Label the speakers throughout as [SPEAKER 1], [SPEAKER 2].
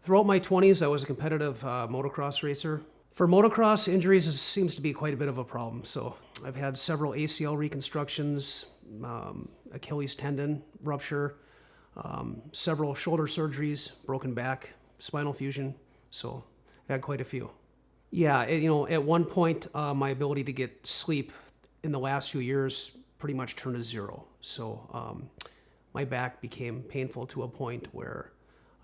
[SPEAKER 1] Throughout my 20s, I was a competitive motocross racer. For motocross, injuries seems to be quite a bit of a problem. So I've had several ACL reconstructions, Achilles tendon rupture, several shoulder surgeries, broken back, spinal fusion. So I've had quite a few. Yeah, at one point, my ability to get sleep in the last few years pretty much turned to zero. So my back became painful to a point where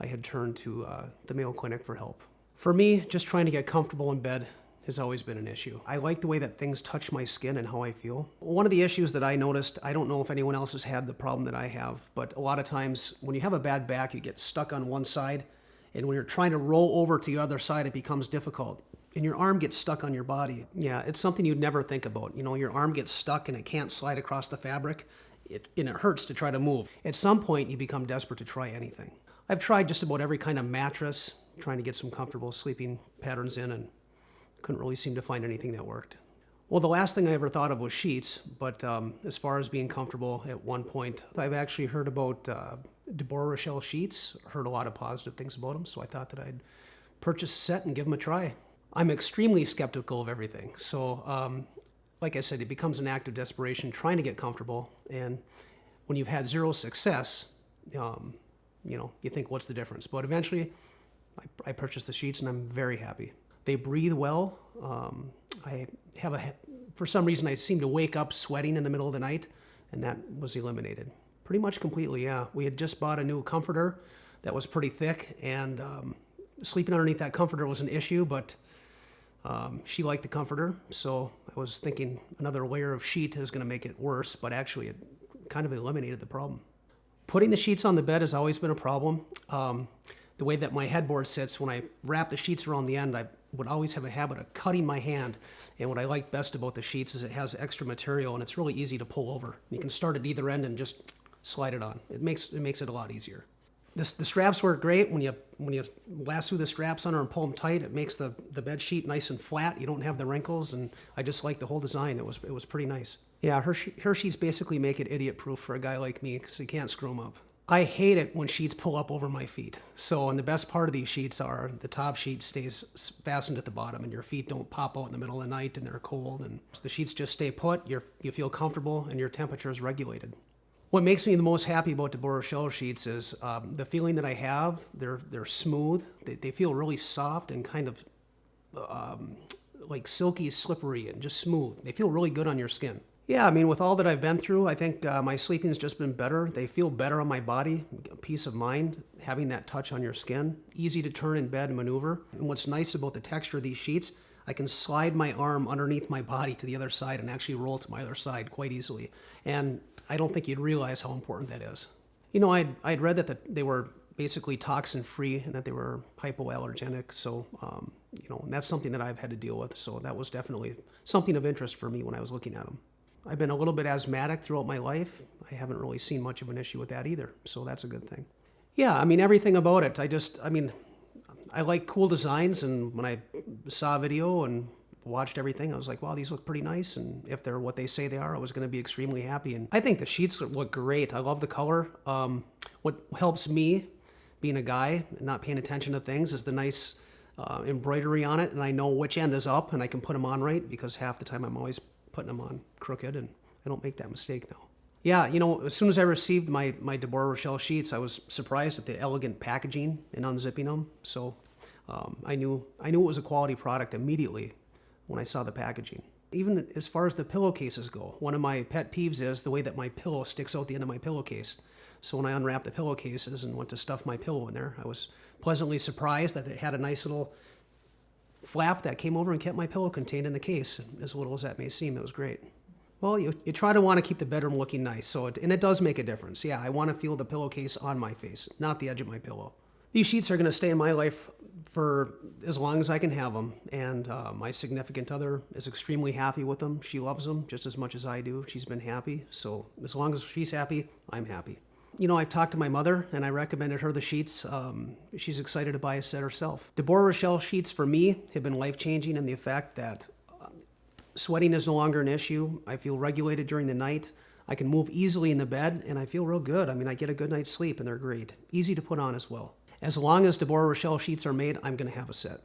[SPEAKER 1] I had turned to the Mayo Clinic for help. For me, just trying to get comfortable in bed has always been an issue. I like the way that things touch my skin and how I feel. One of the issues that I noticed, I don't know if anyone else has had the problem that I have, but a lot of times when you have a bad back, you get stuck on one side, and when you're trying to roll over to the other side, it becomes difficult. And your arm gets stuck on your body. Yeah, it's something you'd never think about. Your arm gets stuck and it can't slide across the fabric, and it hurts to try to move. At some point, you become desperate to try anything. I've tried just about every kind of mattress, trying to get some comfortable sleeping patterns in, and couldn't really seem to find anything that worked. Well, the last thing I ever thought of was sheets, but as far as being comfortable, at one point, I've actually heard about DeBora Rachelle sheets, heard a lot of positive things about them, so I thought that I'd purchase a set and give them a try. I'm extremely skeptical of everything, so like I said, it becomes an act of desperation trying to get comfortable, and when you've had zero success, you think, what's the difference? But eventually, I purchased the sheets, and I'm very happy. They breathe well. For some reason, I seem to wake up sweating in the middle of the night, and that was eliminated. Pretty much completely, yeah. We had just bought a new comforter that was pretty thick, and sleeping underneath that comforter was an issue, but she liked the comforter, so I was thinking another layer of sheet is going to make it worse, but actually it kind of eliminated the problem. Putting the sheets on the bed has always been a problem. The way that my headboard sits, when I wrap the sheets around the end, I would always have a habit of cutting my hand. And what I like best about the sheets is it has extra material, and it's really easy to pull over. You can start at either end and just slide it on. It makes it a lot easier. The straps work great. When you lasso the straps under and pull them tight, it makes the bed sheet nice and flat. You don't have the wrinkles, and I just like the whole design. It was pretty nice. Yeah, her sheets basically make it idiot-proof for a guy like me, because you can't screw them up. I hate it when sheets pull up over my feet. So, and the best part of these sheets are the top sheet stays fastened at the bottom, and your feet don't pop out in the middle of the night and they're cold. And the sheets just stay put. You feel comfortable, and your temperature is regulated. What makes me the most happy about DeBora Rachelle sheets is the feeling that I have. They're smooth. They feel really soft and kind of like silky, slippery, and just smooth. They feel really good on your skin. Yeah, I mean, with all that I've been through, I think my sleeping's just been better. They feel better on my body, peace of mind, having that touch on your skin, easy to turn in bed and maneuver. And what's nice about the texture of these sheets, I can slide my arm underneath my body to the other side and actually roll to my other side quite easily. And I don't think you'd realize how important that is. I'd read that they were basically toxin-free and that they were hypoallergenic. So, and that's something that I've had to deal with. So that was definitely something of interest for me when I was looking at them. I've been a little bit asthmatic throughout my life. I haven't really seen much of an issue with that either, so that's a good thing. Yeah, I mean, everything about it. I like cool designs, and when I saw a video and watched everything, I was like, wow, these look pretty nice, and if they're what they say they are, I was going to be extremely happy. And I think the sheets look great. I love the color. What helps me, being a guy and not paying attention to things, is the nice embroidery on it, and I know which end is up, and I can put them on right, because half the time I'm always putting them on crooked, and I don't make that mistake now. Yeah, as soon as I received my DeBora Rachelle sheets, I was surprised at the elegant packaging and unzipping them. So I knew it was a quality product immediately when I saw the packaging. Even as far as the pillowcases go, one of my pet peeves is the way that my pillow sticks out the end of my pillowcase. So when I unwrapped the pillowcases and went to stuff my pillow in there, I was pleasantly surprised that it had a nice little flap that came over and kept my pillow contained in the case. As little as that may seem, it was great. Well, you try to want to keep the bedroom looking nice, and it does make a difference. Yeah, I want to feel the pillowcase on my face, not the edge of my pillow. These sheets are going to stay in my life for as long as I can have them, and my significant other is extremely happy with them. She loves them just as much as I do. She's been happy, so as long as she's happy, I'm happy. I've talked to my mother, and I recommended her the sheets. She's excited to buy a set herself. DeBora Rachelle sheets, for me, have been life-changing in the fact that sweating is no longer an issue. I feel regulated during the night. I can move easily in the bed, and I feel real good. I mean, I get a good night's sleep, and they're great. Easy to put on as well. As long as DeBora Rachelle sheets are made, I'm going to have a set.